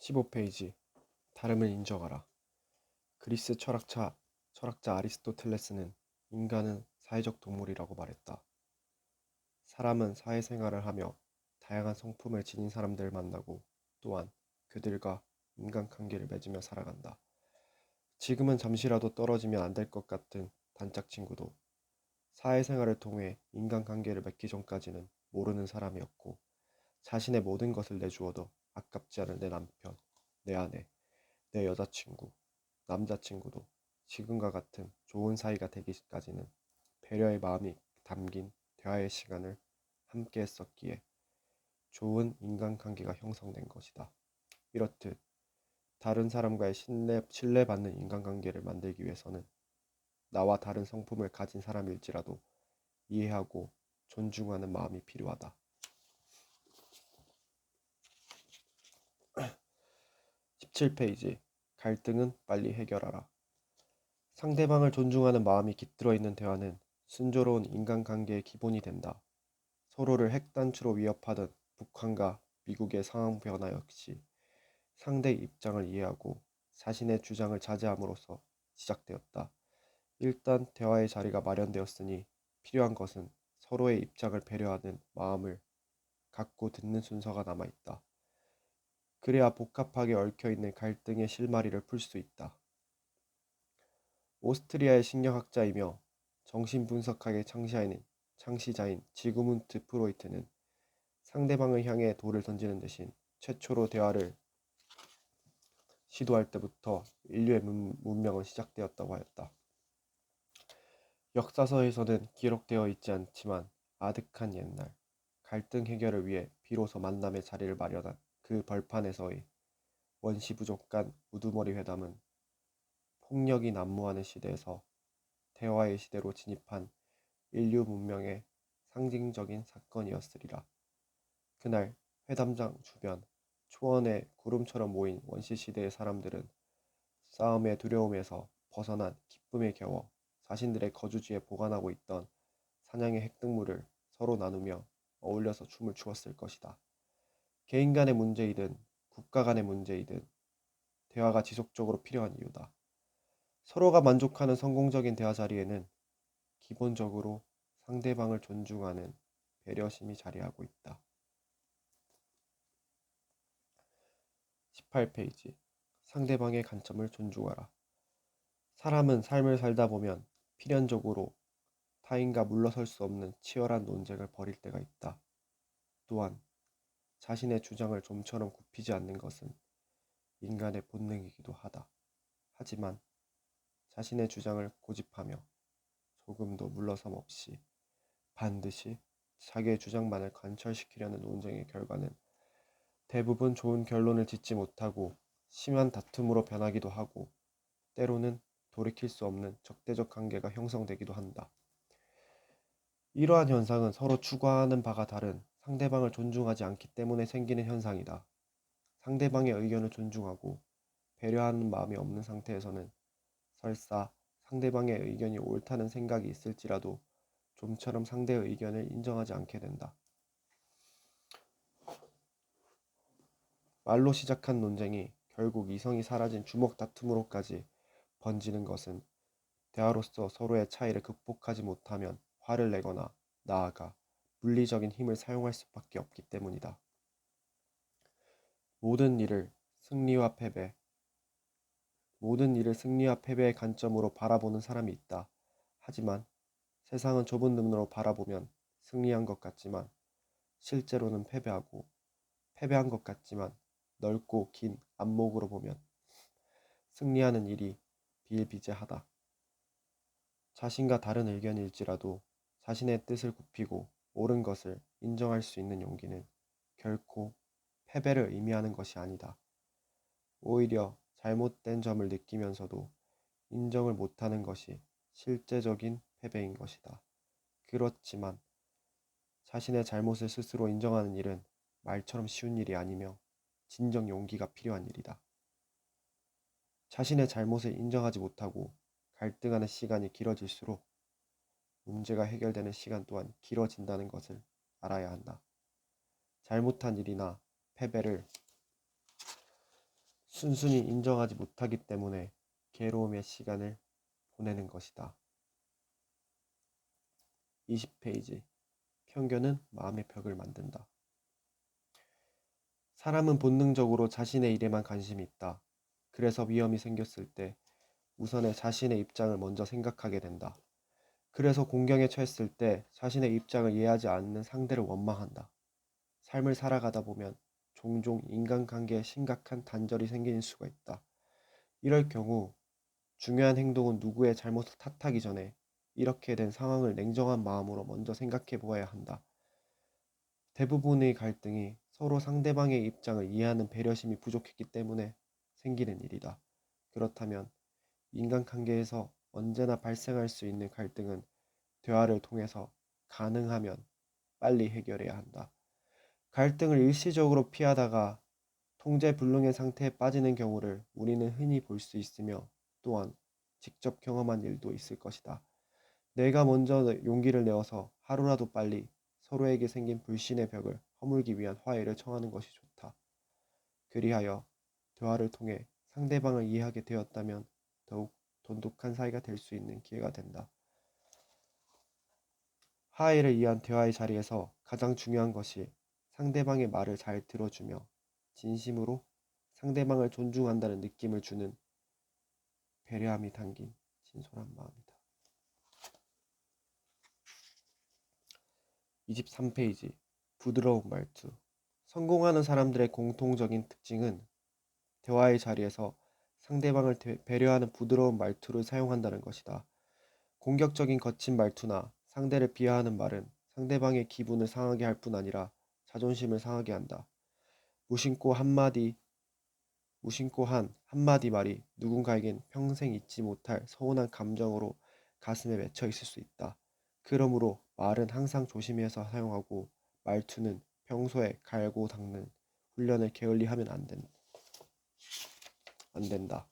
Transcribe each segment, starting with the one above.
15페이지. 다름을 인정하라. 그리스 철학자 아리스토텔레스는 인간은 사회적 동물이라고 말했다. 사람은 사회생활을 하며 다양한 성품을 지닌 사람들을 만나고 또한 그들과 인간관계를 맺으며 살아간다. 지금은 잠시라도 떨어지면 안 될 것 같은 단짝 친구도 사회생활을 통해 인간관계를 맺기 전까지는 모르는 사람이었고, 자신의 모든 것을 내주어도 아깝지 않은 내 남편, 내 아내, 내 여자친구, 남자친구도 지금과 같은 좋은 사이가 되기까지는 배려의 마음이 담긴 대화의 시간을 함께 했었기에 좋은 인간관계가 형성된 것이다. 이렇듯 다른 사람과의 신뢰받는 인간관계를 만들기 위해서는 나와 다른 성품을 가진 사람일지라도 이해하고 존중하는 마음이 필요하다. 17페이지. 갈등은 빨리 해결하라. 상대방을 존중하는 마음이 깃들어 있는 대화는 순조로운 인간관계의 기본이 된다. 서로를 핵단추로 위협하던 북한과 미국의 상황 변화 역시 상대의 입장을 이해하고 자신의 주장을 자제함으로써 시작되었다. 일단 대화의 자리가 마련되었으니 필요한 것은 서로의 입장을 배려하는 마음을 갖고 듣는 순서가 남아있다. 그래야 복잡하게 얽혀있는 갈등의 실마리를 풀 수 있다. 오스트리아의 신경학자이며 정신분석학의 창시자인 지그문트 프로이트는 상대방을 향해 돌을 던지는 대신 최초로 대화를 시도할 때부터 인류의 문명은 시작되었다고 하였다. 역사서에서는 기록되어 있지 않지만 아득한 옛날, 갈등 해결을 위해 비로소 만남의 자리를 마련한 그 벌판에서의 원시부족 간 우두머리 회담은 폭력이 난무하는 시대에서 대화의 시대로 진입한 인류 문명의 상징적인 사건이었으리라. 그날 회담장 주변 초원에 구름처럼 모인 원시시대의 사람들은 싸움의 두려움에서 벗어난 기쁨에 겨워 자신들의 거주지에 보관하고 있던 사냥의 획득물을 서로 나누며 어울려서 춤을 추었을 것이다. 개인 간의 문제이든 국가 간의 문제이든 대화가 지속적으로 필요한 이유다. 서로가 만족하는 성공적인 대화 자리에는 기본적으로 상대방을 존중하는 배려심이 자리하고 있다. 18페이지. 상대방의 관점을 존중하라. 사람은 삶을 살다 보면 필연적으로 타인과 물러설 수 없는 치열한 논쟁을 벌일 때가 있다. 또한 자신의 주장을 좀처럼 굽히지 않는 것은 인간의 본능이기도 하다. 하지만 자신의 주장을 고집하며 조금도 물러섬 없이 반드시 자기의 주장만을 관철시키려는 논쟁의 결과는 대부분 좋은 결론을 짓지 못하고 심한 다툼으로 변하기도 하고 때로는 돌이킬 수 없는 적대적 관계가 형성되기도 한다. 이러한 현상은 서로 추구하는 바가 다른 상대방을 존중하지 않기 때문에 생기는 현상이다. 상대방의 의견을 존중하고 배려하는 마음이 없는 상태에서는 설사 상대방의 의견이 옳다는 생각이 있을지라도 좀처럼 상대의 의견을 인정하지 않게 된다. 말로 시작한 논쟁이 결국 이성이 사라진 주먹 다툼으로까지 번지는 것은 대화로서 서로의 차이를 극복하지 못하면 화를 내거나 나아가 물리적인 힘을 사용할 수밖에 없기 때문이다. 모든 일을 승리와 패배의 관점으로 바라보는 사람이 있다. 하지만 세상은 좁은 눈으로 바라보면 승리한 것 같지만 실제로는 패배하고, 패배한 것 같지만 넓고 긴 안목으로 보면 승리하는 일이 비일비재하다. 자신과 다른 의견일지라도 자신의 뜻을 굽히고 옳은 것을 인정할 수 있는 용기는 결코 패배를 의미하는 것이 아니다. 오히려 잘못된 점을 느끼면서도 인정을 못하는 것이 실제적인 패배인 것이다. 그렇지만 자신의 잘못을 스스로 인정하는 일은 말처럼 쉬운 일이 아니며 진정 용기가 필요한 일이다. 자신의 잘못을 인정하지 못하고 갈등하는 시간이 길어질수록 문제가 해결되는 시간 또한 길어진다는 것을 알아야 한다. 잘못한 일이나 패배를 순순히 인정하지 못하기 때문에 괴로움의 시간을 보내는 것이다. 20페이지. 편견은 마음의 벽을 만든다. 사람은 본능적으로 자신의 일에만 관심이 있다. 그래서 위험이 생겼을 때 우선에 자신의 입장을 먼저 생각하게 된다. 그래서 공경에 처했을 때 자신의 입장을 이해하지 않는 상대를 원망한다. 삶을 살아가다 보면 종종 인간관계에 심각한 단절이 생기는 수가 있다. 이럴 경우 중요한 행동은 누구의 잘못을 탓하기 전에 이렇게 된 상황을 냉정한 마음으로 먼저 생각해 보아야 한다. 대부분의 갈등이 서로 상대방의 입장을 이해하는 배려심이 부족했기 때문에 생기는 일이다. 그렇다면 인간관계에서 언제나 발생할 수 있는 갈등은 대화를 통해서 가능하면 빨리 해결해야 한다. 갈등을 일시적으로 피하다가 통제불능의 상태에 빠지는 경우를 우리는 흔히 볼 수 있으며 또한 직접 경험한 일도 있을 것이다. 내가 먼저 용기를 내어서 하루라도 빨리 서로에게 생긴 불신의 벽을 허물기 위한 화해를 청하는 것이 좋다. 그리하여 대화를 통해 상대방을 이해하게 되었다면 더욱 돈독한 사이가 될 수 있는 기회가 된다. 화해를 위한 대화의 자리에서 가장 중요한 것이 상대방의 말을 잘 들어주며 진심으로 상대방을 존중한다는 느낌을 주는 배려함이 담긴 진솔한 마음이다. 23페이지. 부드러운 말투. 성공하는 사람들의 공통적인 특징은 대화의 자리에서 상대방을 배려하는 부드러운 말투를 사용한다는 것이다. 공격적인 거친 말투나 상대를 비하하는 말은 상대방의 기분을 상하게 할 뿐 아니라 자존심을 상하게 한다. 무심코 한 한마디 말이 누군가에겐 평생 잊지 못할 서운한 감정으로 가슴에 맺혀 있을 수 있다. 그러므로 말은 항상 조심해서 사용하고 말투는 평소에 갈고 닦는 훈련을 게을리 하면 안 된다.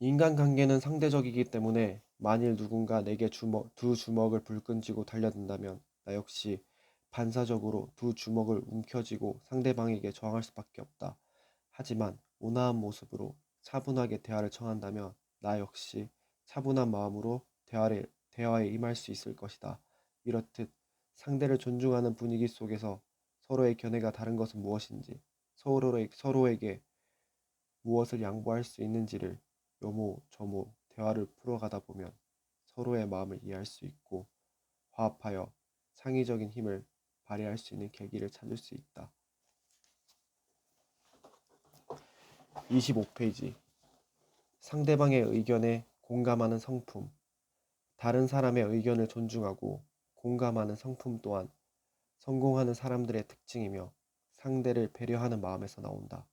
인간관계는 상대적이기 때문에 만일 누군가 내게 두 주먹을 불끈 쥐고 달려든다면 나 역시 반사적으로 두 주먹을 움켜쥐고 상대방에게 저항할 수밖에 없다. 하지만 온화한 모습으로 차분하게 대화를 청한다면 나 역시 차분한 마음으로 대화에 임할 수 있을 것이다. 이렇듯 상대를 존중하는 분위기 속에서 서로의 견해가 다른 것은 무엇인지, 서로에게 무엇을 양보할 수 있는지를 요모저모 대화를 풀어가다 보면 서로의 마음을 이해할 수 있고 화합하여 창의적인 힘을 발휘할 수 있는 계기를 찾을 수 있다. 25페이지. 상대방의 의견에 공감하는 성품. 다른 사람의 의견을 존중하고 공감하는 성품 또한 성공하는 사람들의 특징이며 상대를 배려하는 마음에서 나온다.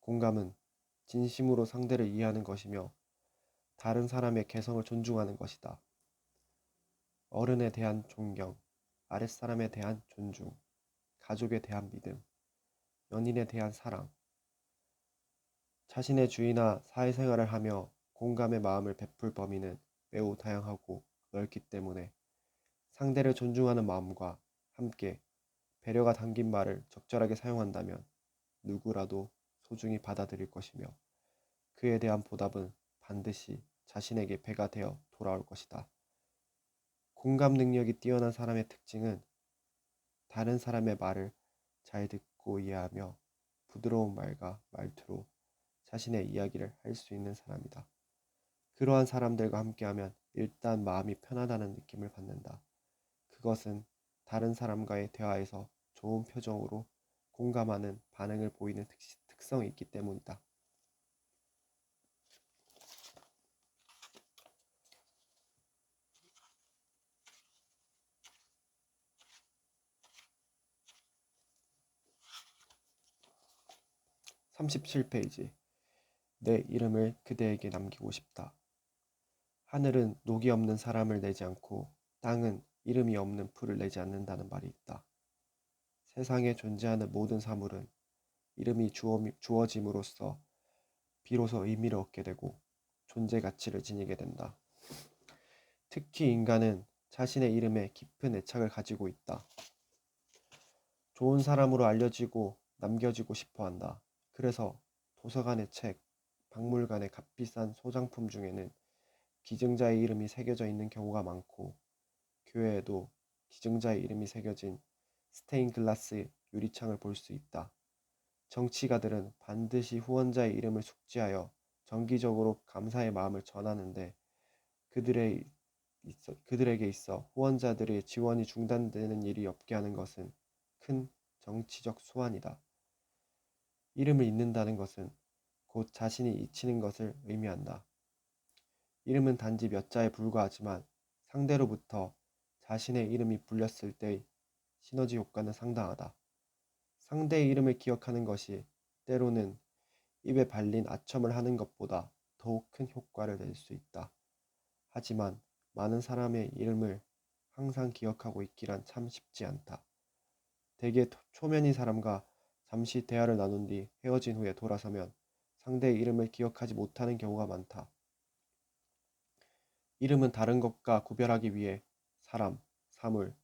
공감은 진심으로 상대를 이해하는 것이며 다른 사람의 개성을 존중하는 것이다. 어른에 대한 존경, 아랫사람에 대한 존중, 가족에 대한 믿음, 연인에 대한 사랑, 자신의 주위나 사회생활을 하며 공감의 마음을 베풀 범위는 매우 다양하고 넓기 때문에 상대를 존중하는 마음과 함께 배려가 담긴 말을 적절하게 사용한다면 누구라도 소중히 받아들일 것이며 그에 대한 보답은 반드시 자신에게 배가 되어 돌아올 것이다. 공감 능력이 뛰어난 사람의 특징은 다른 사람의 말을 잘 듣고 이해하며 부드러운 말과 말투로 자신의 이야기를 할 수 있는 사람이다. 그러한 사람들과 함께하면 일단 마음이 편하다는 느낌을 받는다. 그것은 다른 사람과의 대화에서 좋은 표정으로 공감하는 반응을 보이는 특성이 있기 때문이다. 37페이지. 내 이름을 그대에게 남기고 싶다. 하늘은 녹이 없는 사람을 내지 않고 땅은 이름이 없는 풀을 내지 않는다는 말이 있다. 세상에 존재하는 모든 사물은 이름이 주어짐으로써 비로소 의미를 얻게 되고 존재 가치를 지니게 된다. 특히 인간은 자신의 이름에 깊은 애착을 가지고 있다. 좋은 사람으로 알려지고 남겨지고 싶어 한다. 그래서 도서관의 책, 박물관의 값비싼 소장품 중에는 기증자의 이름이 새겨져 있는 경우가 많고, 교회에도 기증자의 이름이 새겨진 스테인글라스 유리창을 볼 수 있다. 정치가들은 반드시 후원자의 이름을 숙지하여 정기적으로 감사의 마음을 전하는데, 그들에게 있어 후원자들의 지원이 중단되는 일이 없게 하는 것은 큰 정치적 수완이다. 이름을 잊는다는 것은 곧 자신이 잊히는 것을 의미한다. 이름은 단지 몇 자에 불과하지만 상대로부터 자신의 이름이 불렸을 때의 시너지 효과는 상당하다. 상대의 이름을 기억하는 것이 때로는 입에 발린 아첨을 하는 것보다 더욱 큰 효과를 낼 수 있다. 하지만 많은 사람의 이름을 항상 기억하고 있기란 참 쉽지 않다. 대개 초면인 사람과 잠시 대화를 나눈 뒤 헤어진 후에 돌아서면 상대의 이름을 기억하지 못하는 경우가 많다. 이름은 다른 것과 구별하기 위해 사람, 사물,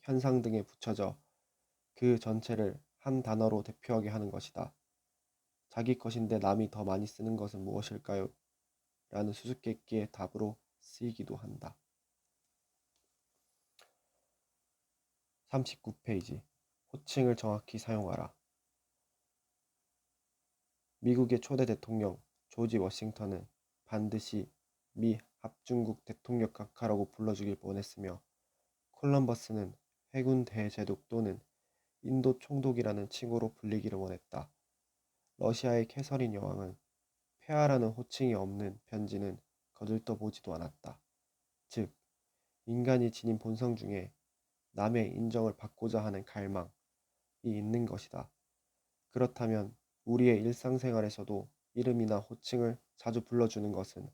현상 등에 붙여져 그 전체를 한 단어로 대표하게 하는 것이다. 자기 것인데 남이 더 많이 쓰는 것은 무엇일까요? 라는 수수께끼의 답으로 쓰이기도 한다. 39페이지. 호칭을 정확히 사용하라. 미국의 초대 대통령 조지 워싱턴은 반드시 미 합중국 대통령 각하라고 불러주길 원했으며, 콜럼버스는 해군 대제독 또는 인도 총독이라는 칭호로 불리기를 원했다. 러시아의 캐서린 여왕은 폐하라는 호칭이 없는 편지는 거들떠보지도 않았다. 즉, 인간이 지닌 본성 중에 남의 인정을 받고자 하는 갈망이 있는 것이다. 그렇다면 우리의 일상생활에서도 이름이나 호칭을 자주 불러주는 것은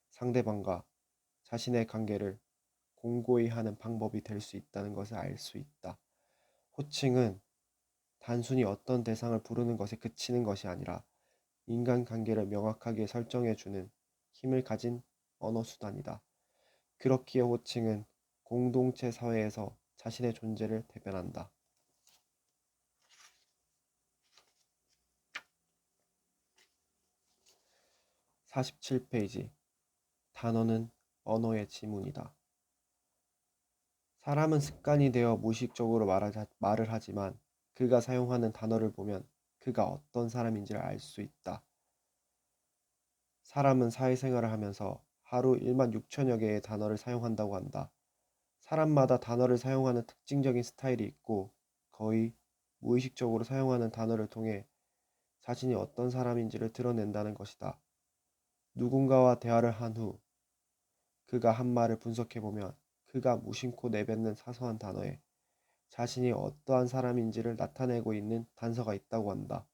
상대방과 자신의 관계를 공고히 하는 방법이 될 수 있다는 것을 알 수 있다. 호칭은 단순히 어떤 대상을 부르는 것에 그치는 것이 아니라 인간관계를 명확하게 설정해주는 힘을 가진 언어수단이다. 그렇기에 호칭은 공동체 사회에서 자신의 존재를 대변한다. 47페이지. 단어는 언어의 지문이다. 사람은 습관이 되어 무의식적으로 말을 하지만 그가 사용하는 단어를 보면 그가 어떤 사람인지를 알 수 있다. 사람은 사회생활을 하면서 하루 1만 6천여 개의 단어를 사용한다고 한다. 사람마다 단어를 사용하는 특징적인 스타일이 있고, 거의 무의식적으로 사용하는 단어를 통해 자신이 어떤 사람인지를 드러낸다는 것이다. 누군가와 대화를 한 후 그가 한 말을 분석해보면 그가 무심코 내뱉는 사소한 단어에 자신이 어떠한 사람인지를 나타내고 있는 단서가 있다고 한다.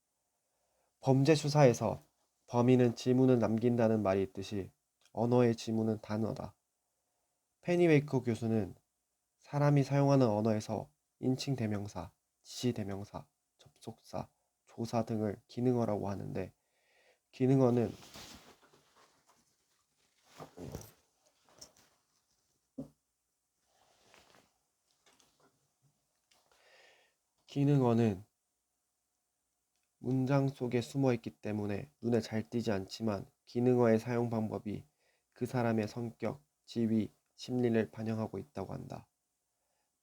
범죄 수사에서 범인은 지문을 남긴다는 말이 있듯이 언어의 지문은 단어다. 페니웨이커 교수는 사람이 사용하는 언어에서 인칭 대명사, 지시 대명사, 접속사, 조사 등을 기능어라고 하는데, 기능어는 문장 속에 숨어 있기 때문에 눈에 잘 띄지 않지만, 기능어의 사용 방법이 그 사람의 성격, 지위, 심리를 반영하고 있다고 한다.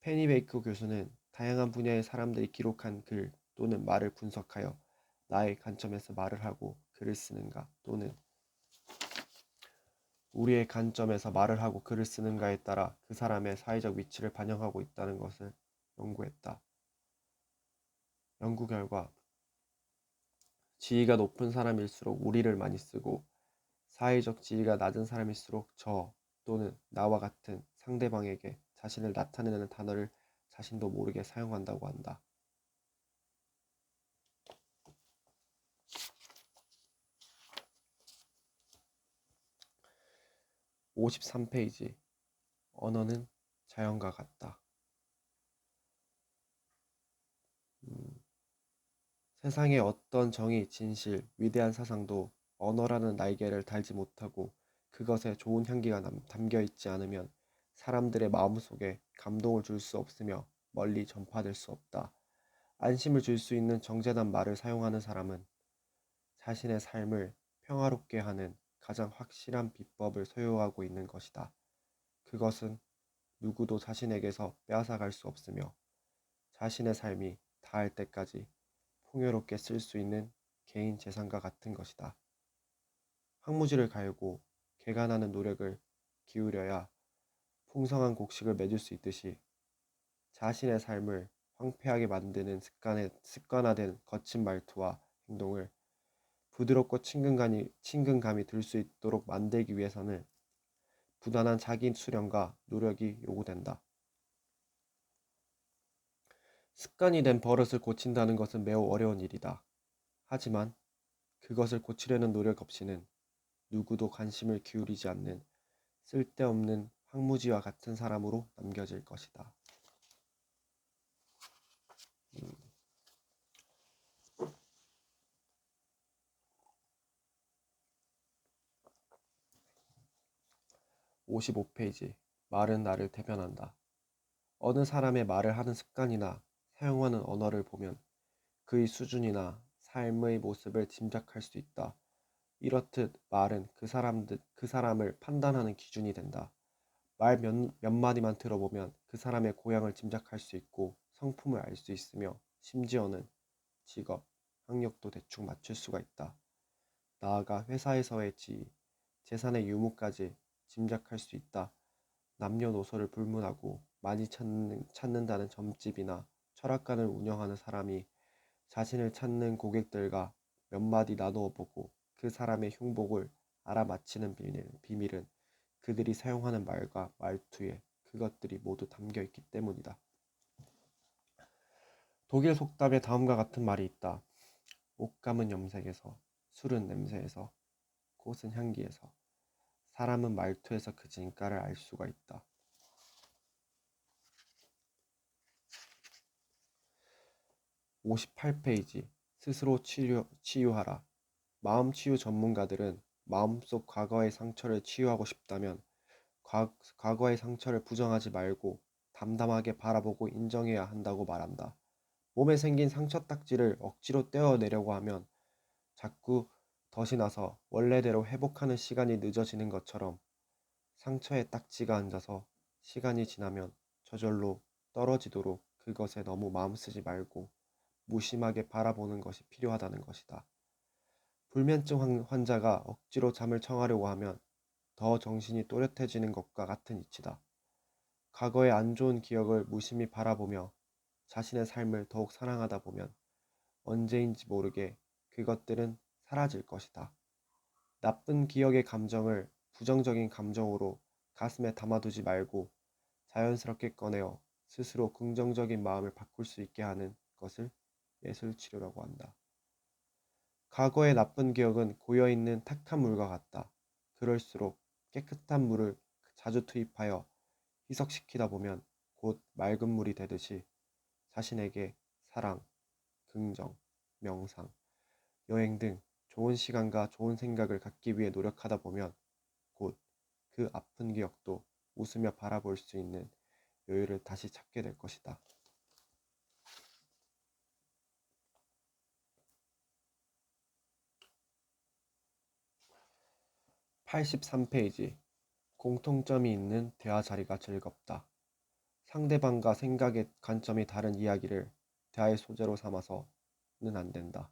페니베이커 교수는 다양한 분야의 사람들이 기록한 글 또는 말을 분석하여 나의 관점에서 말을 하고 글을 쓰는가, 또는 우리의 관점에서 말을 하고 글을 쓰는가에 따라 그 사람의 사회적 위치를 반영하고 있다는 것을 연구했다. 연구 결과 지위가 높은 사람일수록 우리를 많이 쓰고, 사회적 지위가 낮은 사람일수록 저 또는 나와 같은 상대방에게 자신을 나타내는 단어를 자신도 모르게 사용한다고 한다. 53페이지. 언어는 자연과 같다. 세상의 어떤 정의, 진실, 위대한 사상도 언어라는 날개를 달지 못하고 그것에 좋은 향기가 담겨 있지 않으면 사람들의 마음속에 감동을 줄 수 없으며 멀리 전파될 수 없다. 안심을 줄 수 있는 정제된 말을 사용하는 사람은 자신의 삶을 평화롭게 하는 가장 확실한 비법을 소유하고 있는 것이다. 그것은 누구도 자신에게서 빼앗아갈 수 없으며 자신의 삶이 다할 때까지 풍요롭게 쓸 수 있는 개인 재산과 같은 것이다. 황무지를 갈고 개간하는 노력을 기울여야 풍성한 곡식을 맺을 수 있듯이 자신의 삶을 황폐하게 만드는 습관화된 거친 말투와 행동을 부드럽고 친근감이 들 수 있도록 만들기 위해서는 부단한 자기 수련과 노력이 요구된다. 습관이 된 버릇을 고친다는 것은 매우 어려운 일이다. 하지만 그것을 고치려는 노력 없이는 누구도 관심을 기울이지 않는 쓸데없는 황무지와 같은 사람으로 남겨질 것이다. 55페이지. 말은 나를 대변한다. 어느 사람의 말을 하는 습관이나 사용하는 언어를 보면 그의 수준이나 삶의 모습을 짐작할 수 있다. 이렇듯 말은 그 사람을 판단하는 기준이 된다. 말 몇 마디만 들어보면 그 사람의 고향을 짐작할 수 있고 성품을 알 수 있으며 심지어는 직업, 학력도 대충 맞출 수가 있다. 나아가 회사에서의 지위, 재산의 유무까지 짐작할 수 있다. 남녀노소를 불문하고 많이 찾는다는 점집이나 철학관을 운영하는 사람이 자신을 찾는 고객들과 몇 마디 나누어 보고 그 사람의 흉복을 알아맞히는 비밀은 그들이 사용하는 말과 말투에 그것들이 모두 담겨 있기 때문이다. 독일 속담에 다음과 같은 말이 있다. 옷감은 염색에서, 술은 냄새에서, 꽃은 향기에서, 사람은 말투에서 그 진가를 알 수가 있다. 58페이지. 스스로 치유하라. 마음치유 전문가들은 마음속 과거의 상처를 치유하고 싶다면 과거의 상처를 부정하지 말고 담담하게 바라보고 인정해야 한다고 말한다. 몸에 생긴 상처 딱지를 억지로 떼어내려고 하면 자꾸 덫이 나서 원래대로 회복하는 시간이 늦어지는 것처럼 상처에 딱지가 앉아서 시간이 지나면 저절로 떨어지도록 그것에 너무 마음 쓰지 말고 무심하게 바라보는 것이 필요하다는 것이다. 불면증 환자가 억지로 잠을 청하려고 하면 더 정신이 또렷해지는 것과 같은 이치다. 과거의 안 좋은 기억을 무심히 바라보며 자신의 삶을 더욱 사랑하다 보면 언제인지 모르게 그것들은 사라질 것이다. 나쁜 기억의 감정을 부정적인 감정으로 가슴에 담아두지 말고 자연스럽게 꺼내어 스스로 긍정적인 마음을 바꿀 수 있게 하는 것을 예술치료라고 한다. 과거의 나쁜 기억은 고여있는 탁한 물과 같다. 그럴수록 깨끗한 물을 자주 투입하여 희석시키다 보면 곧 맑은 물이 되듯이 자신에게 사랑, 긍정, 명상, 여행 등 좋은 시간과 좋은 생각을 갖기 위해 노력하다 보면 곧 그 아픈 기억도 웃으며 바라볼 수 있는 여유를 다시 찾게 될 것이다. 83페이지. 공통점이 있는 대화 자리가 즐겁다. 상대방과 생각의 관점이 다른 이야기를 대화의 소재로 삼아서는 안 된다.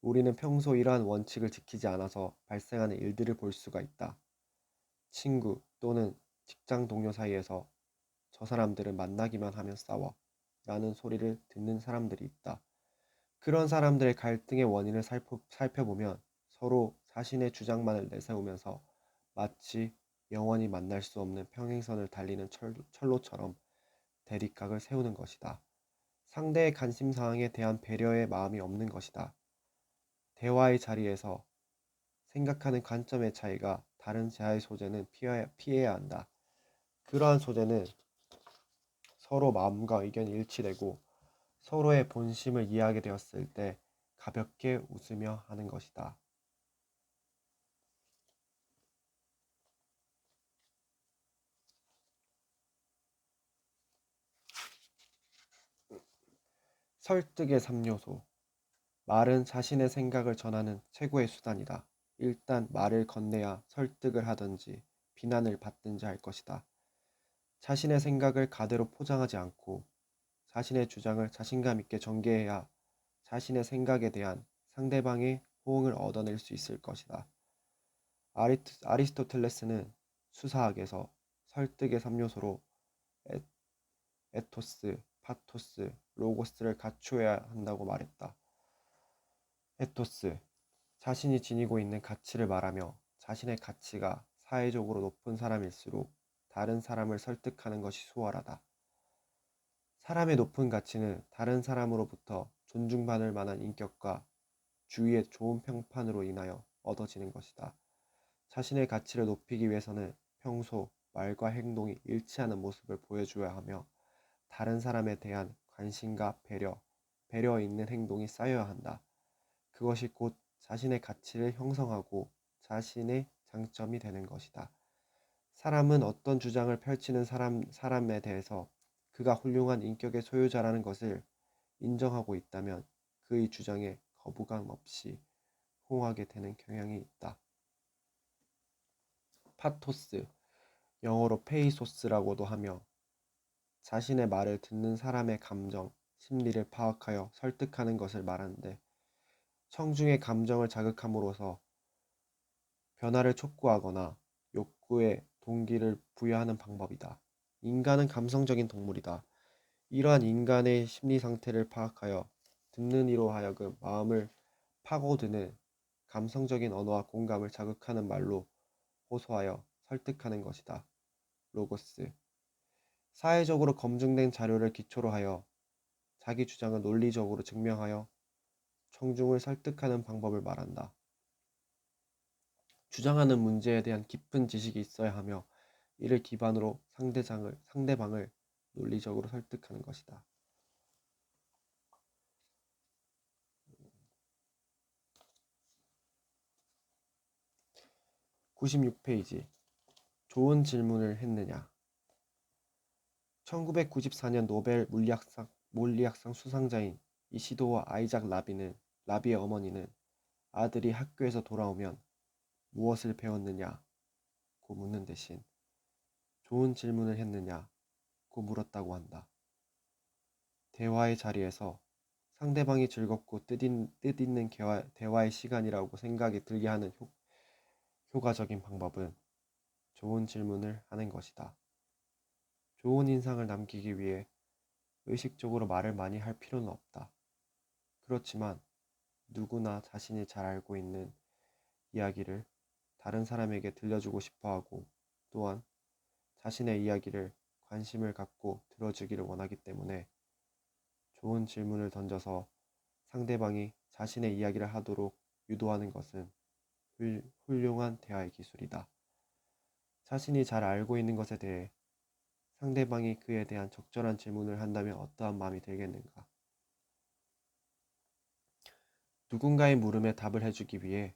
우리는 평소 이러한 원칙을 지키지 않아서 발생하는 일들을 볼 수가 있다. 친구 또는 직장 동료 사이에서 저 사람들은 만나기만 하면 싸워 라는 소리를 듣는 사람들이 있다. 그런 사람들의 갈등의 원인을 살펴보면 서로 자신의 주장만을 내세우면서 마치 영원히 만날 수 없는 평행선을 달리는 철로처럼 대립각을 세우는 것이다. 상대의 관심사항에 대한 배려의 마음이 없는 것이다. 대화의 자리에서 생각하는 관점의 차이가 다른 대화의 소재는 피해야 한다. 그러한 소재는 서로 마음과 의견이 일치되고 서로의 본심을 이해하게 되었을 때 가볍게 웃으며 하는 것이다. 설득의 3요소. 말은 자신의 생각을 전하는 최고의 수단이다. 일단 말을 건네야 설득을 하든지 비난을 받든지 할 것이다. 자신의 생각을 가대로 포장하지 않고 자신의 주장을 자신감 있게 전개해야 자신의 생각에 대한 상대방의 호응을 얻어낼 수 있을 것이다. 아리스토텔레스는 수사학에서 설득의 3요소로 에토스, 파토스, 로고스를 갖추어야 한다고 말했다. 에토스, 자신이 지니고 있는 가치를 말하며 자신의 가치가 사회적으로 높은 사람일수록 다른 사람을 설득하는 것이 수월하다. 사람의 높은 가치는 다른 사람으로부터 존중받을 만한 인격과 주위의 좋은 평판으로 인하여 얻어지는 것이다. 자신의 가치를 높이기 위해서는 평소 말과 행동이 일치하는 모습을 보여줘야 하며 다른 사람에 대한 관심과 배려 있는 행동이 쌓여야 한다. 그것이 곧 자신의 가치를 형성하고 자신의 장점이 되는 것이다. 사람은 어떤 주장을 펼치는 사람에 대해서 그가 훌륭한 인격의 소유자라는 것을 인정하고 있다면 그의 주장에 거부감 없이 호응하게 되는 경향이 있다. 파토스, 영어로 페이소스라고도 하며 자신의 말을 듣는 사람의 감정, 심리를 파악하여 설득하는 것을 말하는데 청중의 감정을 자극함으로써 변화를 촉구하거나 욕구에 동기를 부여하는 방법이다. 인간은 감성적인 동물이다. 이러한 인간의 심리 상태를 파악하여 듣는 이로 하여금 마음을 파고드는 감성적인 언어와 공감을 자극하는 말로 호소하여 설득하는 것이다. 로고스. 사회적으로 검증된 자료를 기초로 하여 자기 주장을 논리적으로 증명하여 청중을 설득하는 방법을 말한다. 주장하는 문제에 대한 깊은 지식이 있어야 하며 이를 기반으로 상대방을 논리적으로 설득하는 것이다. 96페이지. 좋은 질문을 했느냐. 1994년 노벨 물리학상 수상자인 이시도어 아이작 라비의 어머니는 아들이 학교에서 돌아오면 무엇을 배웠느냐고 묻는 대신 좋은 질문을 했느냐고 물었다고 한다. 대화의 자리에서 상대방이 즐겁고 뜻있는 대화의 시간이라고 생각이 들게 하는 효과적인 방법은 좋은 질문을 하는 것이다. 좋은 인상을 남기기 위해 의식적으로 말을 많이 할 필요는 없다. 그렇지만 누구나 자신이 잘 알고 있는 이야기를 다른 사람에게 들려주고 싶어 하고 또한 자신의 이야기를 관심을 갖고 들어주기를 원하기 때문에 좋은 질문을 던져서 상대방이 자신의 이야기를 하도록 유도하는 것은 훌륭한 대화의 기술이다. 자신이 잘 알고 있는 것에 대해 상대방이 그에 대한 적절한 질문을 한다면 어떠한 마음이 들겠는가? 누군가의 물음에 답을 해주기 위해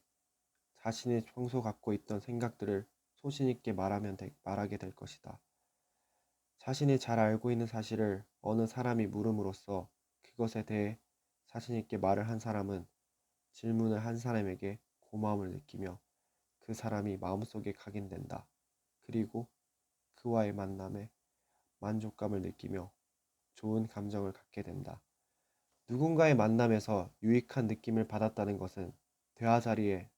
자신이 평소 갖고 있던 생각들을 소신 있게 말하게 될 것이다. 자신이 잘 알고 있는 사실을 어느 사람이 물음으로써 그것에 대해 자신 있게 말을 한 사람은 질문을 한 사람에게 고마움을 느끼며 그 사람이 마음속에 각인된다. 그리고 그와의 만남에 만족감을 느끼며 좋은 감정을 갖게 된다. 누군가의 만남에서 유익한 느낌을 받았다는 것은 대화 자리에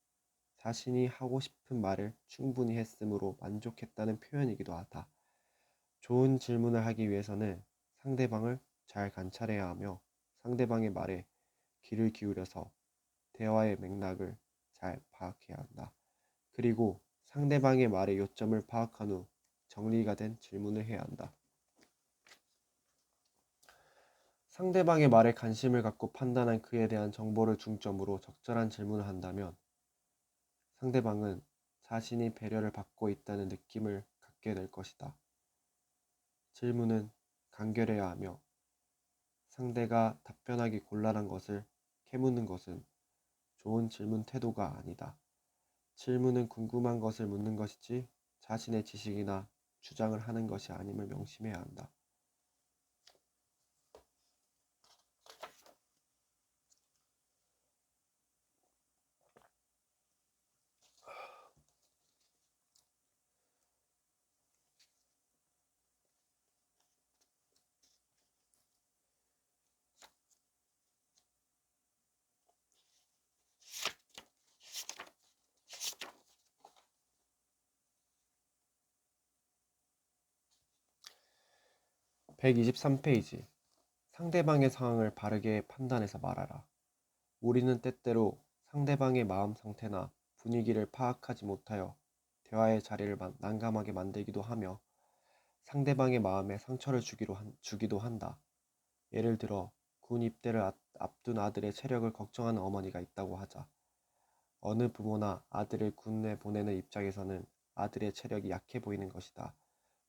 자신이 하고 싶은 말을 충분히 했으므로 만족했다는 표현이기도 하다. 좋은 질문을 하기 위해서는 상대방을 잘 관찰해야 하며 상대방의 말에 귀를 기울여서 대화의 맥락을 잘 파악해야 한다. 그리고 상대방의 말의 요점을 파악한 후 정리가 된 질문을 해야 한다. 상대방의 말에 관심을 갖고 판단한 그에 대한 정보를 중점으로 적절한 질문을 한다면 상대방은 자신이 배려를 받고 있다는 느낌을 갖게 될 것이다. 질문은 간결해야 하며 상대가 답변하기 곤란한 것을 캐묻는 것은 좋은 질문 태도가 아니다. 질문은 궁금한 것을 묻는 것이지 자신의 지식이나 주장을 하는 것이 아님을 명심해야 한다. 123페이지. 상대방의 상황을 바르게 판단해서 말하라. 우리는 때때로 상대방의 마음 상태나 분위기를 파악하지 못하여 대화의 자리를 난감하게 만들기도 하며 상대방의 마음에 상처를 주기도 한다. 예를 들어 군 입대를 앞둔 아들의 체력을 걱정하는 어머니가 있다고 하자. 어느 부모나 아들을 군에 보내는 입장에서는 아들의 체력이 약해 보이는 것이다.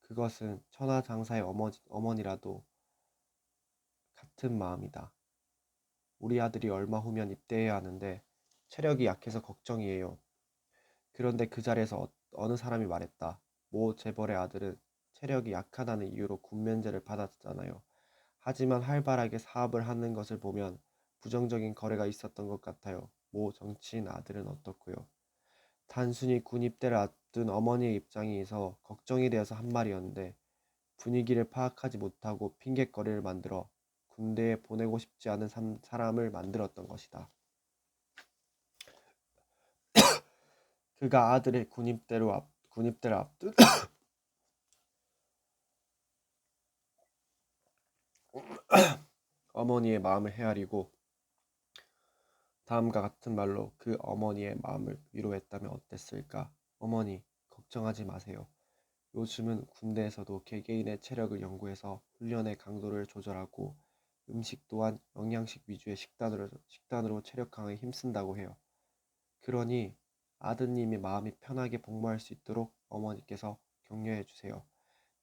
그것은 천하장사의 어머니라도 같은 마음이다. 우리 아들이 얼마 후면 입대해야 하는데 체력이 약해서 걱정이에요. 그런데 그 자리에서 어느 사람이 말했다. 모 재벌의 아들은 체력이 약하다는 이유로 군면제를 받았잖아요. 하지만 활발하게 사업을 하는 것을 보면 부정적인 거래가 있었던 것 같아요. 모 정치인 아들은 어떻고요? 단순히 군 입대를 앞둔 어머니의 입장에서 걱정이 되어서 한 말이었는데 분위기를 파악하지 못하고 핑곗거리를 만들어 군대에 보내고 싶지 않은 사람을 만들었던 것이다. 그가 아들의 군입대를 앞둔 어머니의 마음을 헤아리고 다음과 같은 말로 그 어머니의 마음을 위로했다면 어땠을까? 어머니, 걱정하지 마세요. 요즘은 군대에서도 개개인의 체력을 연구해서 훈련의 강도를 조절하고 음식 또한 영양식 위주의 식단으로 체력 강화에 힘쓴다고 해요. 그러니 아드님이 마음이 편하게 복무할 수 있도록 어머니께서 격려해 주세요.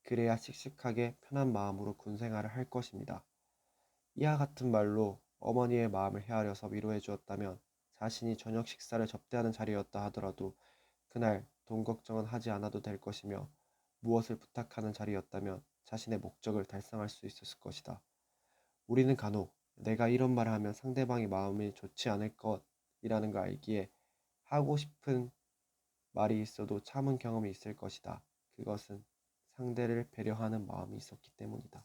그래야 씩씩하게 편한 마음으로 군 생활을 할 것입니다. 이와 같은 말로 어머니의 마음을 헤아려서 위로해 주었다면 자신이 저녁 식사를 접대하는 자리였다 하더라도 그날 돈 걱정은 하지 않아도 될 것이며 무엇을 부탁하는 자리였다면 자신의 목적을 달성할 수 있었을 것이다. 우리는 간혹 내가 이런 말을 하면 상대방의 마음이 좋지 않을 것이라는 걸 알기에 하고 싶은 말이 있어도 참은 경험이 있을 것이다. 그것은 상대를 배려하는 마음이 있었기 때문이다.